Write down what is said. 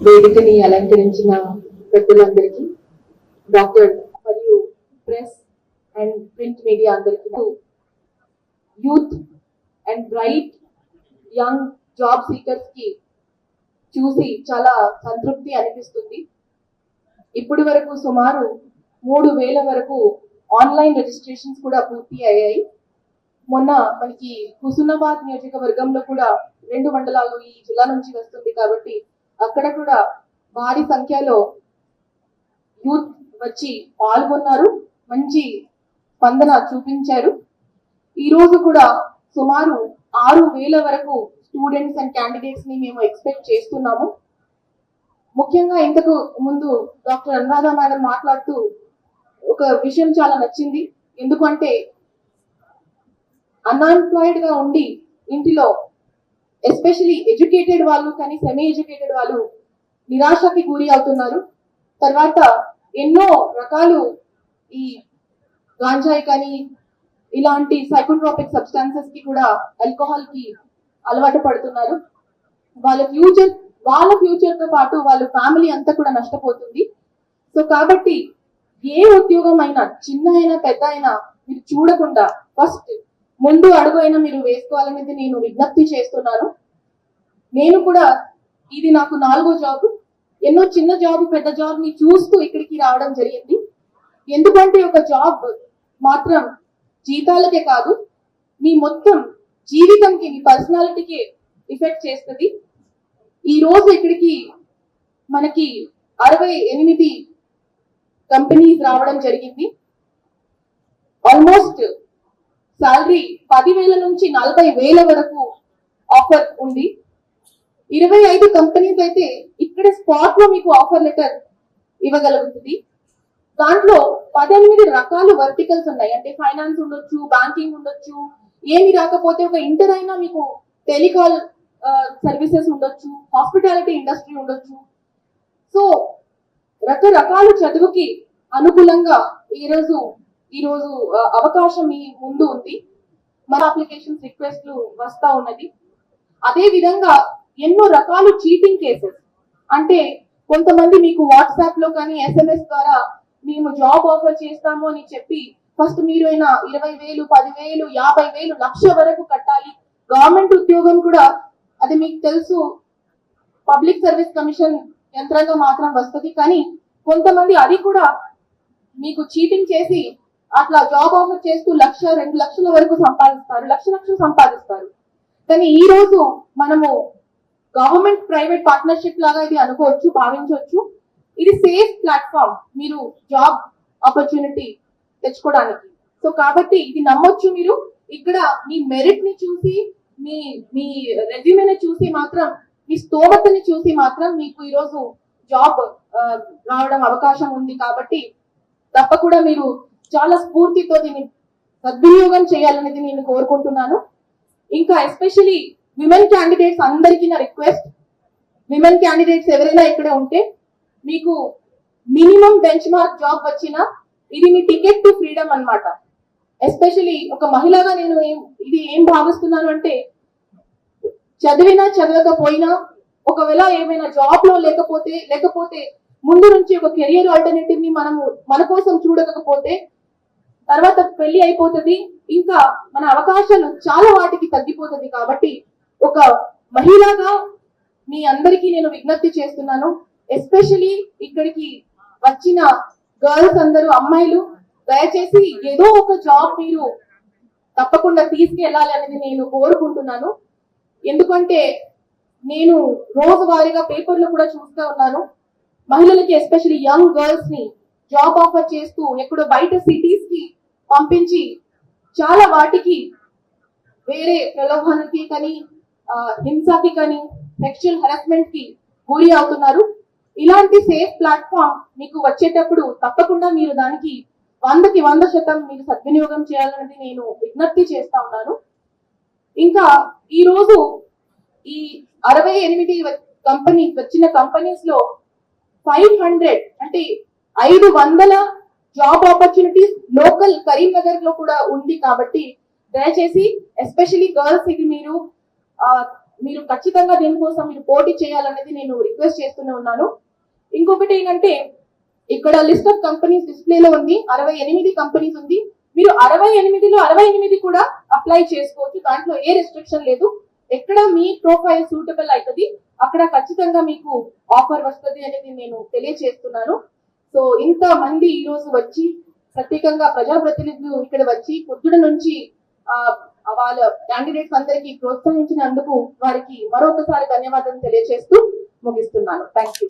వేదికని అలంకరించిన పెద్దలందరికీ, డాక్టర్ మరియు ప్రెస్ అండ్ ప్రింట్ మీడియా అందరికీ, youth and bright young job seekers కి చూసి చాలా సంతృప్తి అనిపిస్తుంది. ఇప్పటి వరకు సుమారు 3,000 వరకు ఆన్లైన్ రిజిస్ట్రేషన్స్ కూడా పూర్తి అయ్యాయి. మొన్న మనకి హుస్నాబాద్ నియోజకవర్గంలో కూడా 2 మండలాలు ఈ జిల్లా నుంచి వస్తుంది కాబట్టి అక్కడ కూడా భారీ సంఖ్యలో యూత్ వచ్చి పాల్గొన్నారు, మంచి స్పందన చూపించారు. ఈ రోజు కూడా సుమారు 6,000 వరకు స్టూడెంట్స్ అండ్ క్యాండిడేట్స్ ని మేము ఎక్స్పెక్ట్ చేస్తున్నాము. ముఖ్యంగా ఇంతకు ముందు డాక్టర్ అనురాధ మేడం మాట్లాడుతూ ఒక విషయం చాలా నచ్చింది. ఎందుకంటే అన్ఎంప్లాయిడ్ గా ఉండి ఇంటిలో ఎస్పెషలీ ఎడ్యుకేటెడ్ వాళ్ళు కానీ సెమీ ఎడ్యుకేటెడ్ వాళ్ళు నిరాశకి గురి అవుతున్నారు. తర్వాత ఎన్నో రకాలు ఈ గాంజాయి కానీ ఇలాంటి సైకోట్రోపిక్ సబ్స్టాన్సెస్ కి కూడా ఆల్కహాల్ కి అలవాటు పడుతున్నారు. వాళ్ళ ఫ్యూచర్ తో పాటు వాళ్ళ ఫ్యామిలీ అంతా కూడా నష్టపోతుంది. సో కాబట్టి ఏ ఉద్యోగం అయినా చిన్న అయినా పెద్ద అయినా మీరు చూడకుండా ఫస్ట్ ముందు అడుగు అయినా మీరు వేసుకోవాలనేది నేను విజ్ఞప్తి చేస్తున్నాను. నేను కూడా ఇది నాకు 4వ జాబ్. ఎన్నో చిన్న జాబ్ పెద్ద జాబ్ ని చూస్తూ ఇక్కడికి రావడం జరిగింది. ఎందుకంటే ఒక జాబ్ మాత్రం జీతాలకే కాదు, మీ మొత్తం జీవితంకి మీ పర్సనాలిటీకి ఎఫెక్ట్ చేస్తుంది. ఈ రోజు ఇక్కడికి మనకి 68 కంపెనీస్ రావడం జరిగింది. ఆల్మోస్ట్ సాలరీ 10,000 నుంచి 40,000 వరకు ఆఫర్ ఉంది. 25 కంపెనీస్ అయితే ఇక్కడ స్పాట్ లో మీకు ఆఫర్ లెటర్ ఇవ్వగలుగుతుంది. దాంట్లో 18 రకాల వర్టికల్స్ ఉన్నాయి. అంటే ఫైనాన్స్ ఉండొచ్చు, బ్యాంకింగ్ ఉండొచ్చు, ఏమి రాకపోతే ఒక ఇంటర్ అయినా మీకు టెలికాల్ సర్వీసెస్ ఉండొచ్చు, హాస్పిటాలిటీ ఇండస్ట్రీ ఉండొచ్చు. సో రకరకాల చదువుకి అనుకూలంగా ఈరోజు అవకాశం మీ ముందు ఉంది. మన అప్లికేషన్స్ రిక్వెస్ట్లు వస్తా ఉన్నది. అదే విధంగా ఎన్నో రకాల చీటింగ్ కేసెస్, అంటే కొంతమంది మీకు వాట్సాప్ లో కానీ SMS ద్వారా మేము జాబ్ ఆఫర్ చేస్తాము అని చెప్పి ఫస్ట్ మీరు అయినా 20,000, 10,000, 50,000, లక్ష వరకు కట్టాలి. గవర్నమెంట్ ఉద్యోగం కూడా అది మీకు తెలుసు, పబ్లిక్ సర్వీస్ కమిషన్ యంత్రంగా మాత్రం వస్తుంది. కానీ కొంతమంది అది కూడా మీకు చీటింగ్ చేసి అట్లా జాబ్ ఆఫర్ చేస్తూ 1,00,000, 2 లక్షల వరకు సంపాదిస్తారు, లక్షలు సంపాదిస్తారు. కానీ ఈ రోజు మనము గవర్నమెంట్ ప్రైవేట్ పార్ట్నర్షిప్ లాగా ఇది అనుకోవచ్చు, భావించవచ్చు. ఇది సేఫ్ ప్లాట్ఫామ్ మీరు జాబ్ ఆపర్చునిటీ తెచ్చుకోవడానికి. సో కాబట్టి ఇది నమ్మొచ్చు. మీరు ఇక్కడ మీ మెరిట్ ని చూసి మీ రెజ్యూమేని చూసి మాత్రం, మీ స్తోమతని చూసి మాత్రం మీకు ఈరోజు జాబ్ రావడం అవకాశం ఉంది. కాబట్టి తప్పకుండా మీరు చాలా స్ఫూర్తితో దీన్ని సద్వినియోగం చేయాలనేది నేను కోరుకుంటున్నాను. ఇంకా ఎస్పెషలీ విమెన్ క్యాండిడేట్స్ అందరికీ నా రిక్వెస్ట్, విమెన్ క్యాండిడేట్స్ ఎవరైనా ఇక్కడ ఉంటే మీకు మినిమం బెంచ్ మార్క్ జాబ్ వచ్చినా ఇది మీ టికెట్ టు ఫ్రీడమ్ అన్నమాట. ఎస్పెషలీ ఒక మహిళగా నేను ఇది ఏం భావిస్తున్నాను అంటే, చదవకపోయినా ఒకవేళ ఏమైనా జాబ్ లో లేకపోతే ముందు నుంచి ఒక కెరియర్ ఆల్టర్నేటివ్ ని మనము మన కోసం చూడకపోతే తర్వాత పెళ్లి అయిపోతుంది, ఇంకా మన అవకాశాలు చాలా వాటికి తగ్గిపోతుంది. కాబట్టి ఒక మహిళగా మీ అందరికీ నేను విజ్ఞప్తి చేస్తున్నాను. ఎస్పెషలీ ఇక్కడికి వచ్చిన గర్ల్స్ అందరూ, అమ్మాయిలు, దయచేసి ఏదో ఒక జాబ్ మీరు తప్పకుండా తీసుకెళ్ళాలి అనేది నేను కోరుకుంటున్నాను. ఎందుకంటే నేను రోజువారీగా పేపర్లు కూడా చూస్తూ ఉన్నాను, మహిళలకి ఎస్పెషల్లీ యంగ్ గర్ల్స్ ని జాబ్ ఆఫర్ చేస్తూ ఎక్కడో బయట సిటీస్ కి పంపించి చాలా వాటికి వేరే ప్రలోభానికి కానీ హింసకి కానీ సెక్షువల్ హెరాస్మెంట్ కి గురి అవుతున్నారు. ఇలాంటి సేఫ్ ప్లాట్ఫామ్ మీకు వచ్చేటప్పుడు తప్పకుండా మీరు దానికి 100కి 100% మీరు సద్వినియోగం చేయాలనేది నేను విజ్ఞప్తి చేస్తా ఉన్నాను. ఇంకా ఈ రోజు ఈ 68 కంపెనీస్ వచ్చిన కంపెనీస్ లో 500 అంటే 500 జాబ్ ఆపర్చునిటీస్ లోకల్ కరీంనగర్ లో కూడా ఉంది. కాబట్టి దయచేసి ఎస్పెషల్లీ గర్ల్స్ ఇది మీరు మీరు ఖచ్చితంగా దీనికోసం మీరు పోటీ చేయాలనేది నేను రిక్వెస్ట్ చేస్తూనే ఉన్నాను. ఇంకొకటి ఏంటంటే ఇక్కడ లిస్ట్ ఆఫ్ కంపెనీస్ డిస్ప్లేలో ఉంది, 68 కంపెనీస్ ఉంది. మీరు 68లో 68 కూడా అప్లై చేసుకోవచ్చు, దాంట్లో ఏ రెస్ట్రిక్షన్ లేదు. ఎక్కడ మీ ప్రొఫైల్ సూటబుల్ అవుతుంది అక్కడ ఖచ్చితంగా మీకు ఆఫర్ వస్తుంది అనేది నేను తెలియజేస్తున్నాను. సో ఇంత మంది ఈ రోజు వచ్చి ప్రత్యేకంగా ప్రజాప్రతినిధులు ఇక్కడ వచ్చి పొద్దున నుంచి వాళ్ళ క్యాండిడేట్స్ అందరికీ ప్రోత్సహించినందుకు వారికి మరొకసారి ధన్యవాదాలు తెలియజేస్తూ ముగిస్తున్నాను. Thank you.